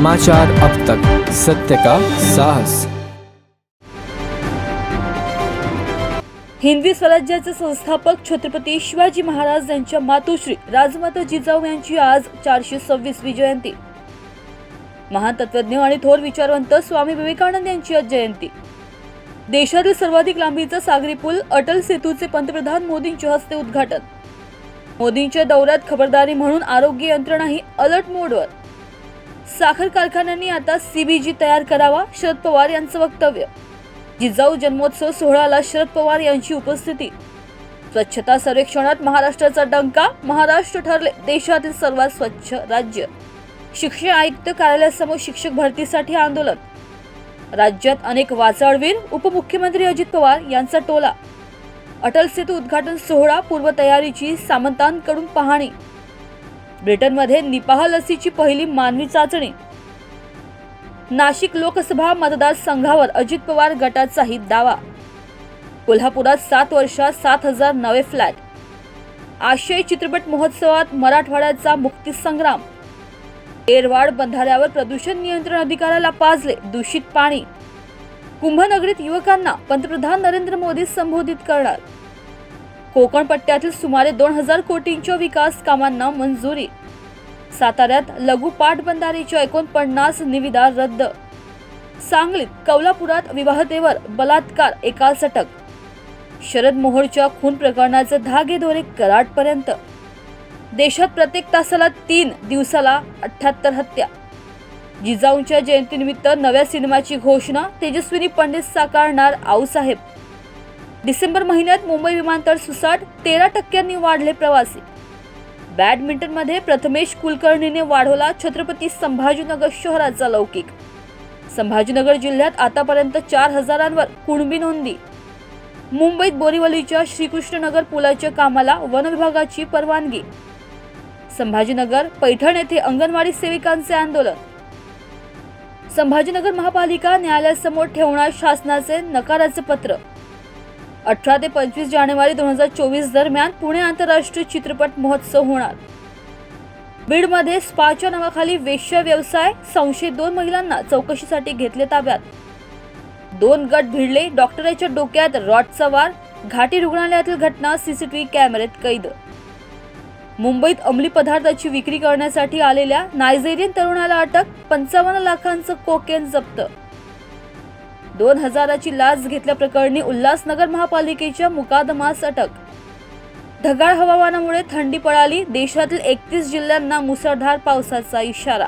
समाचार अब तक, सत्य का साहस। हिंदवी स्वराज्याचे संस्थापक छत्रपती शिवाजी महाराज यांच्या मातोश्री राजमाता जिजाऊ यांची आज 426वी जयंती। महान तत्वज्ञ आणि थोर विचारवंत स्वामी विवेकानंद यांची आज जयंती। देशातील सर्वाधिक लांबीचा सागरी पूल अटल सेतूचे पंतप्रधान मोदींच्या हस्ते उद्घाटन। मोदींच्या दौऱ्यात खबरदारी म्हणून आरोग्य यंत्रणाही अलर्ट मोडवर। साखर कारखान्यांनी आता सीबीजी तयार करावा, शरद पवार यांचं वक्तव्य। जिजाऊ जन्मोत्सव सोहळ्याला शरद पवार यांची उपस्थिती। स्वच्छता सर्वेक्षणात महाराष्ट्राचा डंका, महाराष्ट्र ठरले देशातील सर्वात स्वच्छ राज्य। शिक्षण आयुक्त कार्यालयासमोर शिक्षक भरतीसाठी आंदोलन। राज्यात अनेक वाचाळवीर, उपमुख्यमंत्री अजित पवार यांचा टोला। अटल सेतू उद्घाटन सोहळा पूर्वतयारीची सामंतांकडून पाहणी। ब्रिटनमध्ये निपाह लसीची पहिली मानवी चाचणी। नाशिक लोकसभा मतदारसंघावर अजित पवार गटाचाही दावा। कोल्हापुरात 7 वर्षात 7,000 नवे फ्लॅट। आशियाई चित्रपट महोत्सवात मराठवाड्याचा मुक्तीसंग्राम। एरवाड बंधाऱ्यावर प्रदूषण नियंत्रण अधिकाऱ्याला पाजले दूषित पाणी। कुंभनगरीत युवकांना पंतप्रधान नरेंद्र मोदी संबोधित करणार। कोकण पट्ट्यातील सुमारे 2,000 कोटींच्या विकास कामांना मंजुरी। साताऱ्यात लघु पाटबंधारेच्या 49 निविदा रद्द। सांगलीत कौलापुरात विवाहतेवर बलात्कार, एकास अटक। शरद मोहोळच्या खून प्रकरणाचे धागेदोरे कराडपर्यंत। देशात प्रत्येक तासाला 3 दिवसाला 78 हत्या। जिजाऊंच्या जयंतीनिमित्त नव्या सिनेमाची घोषणा, तेजस्विनी पंडित साकारणार आऊसाहेब। डिसेंबर महिन्यात मुंबई विमानतळ सुसाट, 13% वाढले प्रवासी। बॅडमिंटनमध्ये प्रथमेश कुलकर्णीने वाढवला छत्रपती संभाजीनगर शहराचा लौकिक। संभाजीनगर जिल्ह्यात आतापर्यंत 4,000वर कुणबी नोंदी। मुंबईत बोरिवलीच्या श्रीकृष्णनगर पुलाच्या कामाला वन विभागाची परवानगी। संभाजीनगर पैठण येथे अंगणवाडी सेविकांचे आंदोलन। संभाजीनगर महापालिका न्यायालयासमोर ठेवणार शासनाचे नकाराचे पत्र। 18 ते 25 जानेवारी 2024 दरम्यान पुणे आंतरराष्ट्रीय चित्रपट महोत्सव होणार। बीडमध्ये स्पाच्या नावाखाली वेश्या व्यवसाय, संशयित 2 महिलांना चौकशीसाठी घेतले ताब्यात। 2 गट भिडले, डॉक्टराच्या डोक्यात रॉडचा वार। घाटी रुग्णालयातील घटना सीसीटीव्ही कॅमेऱ्यात कैद। मुंबईत अंमली पदार्थाची विक्री करण्यासाठी आलेल्या नायजेरियन तरुणाला अटक, 55 लाखांचं कोकेन जप्त। 2,000ची लाच घेतल्याप्रकरणी उल्हासनगर महापालिकेच्या मुकादमास अटक। ढगाळ हवामानामुळे थंडी पळाली, देशातील 31 जिल्ह्यांना मुसळधार पावसाचा इशारा।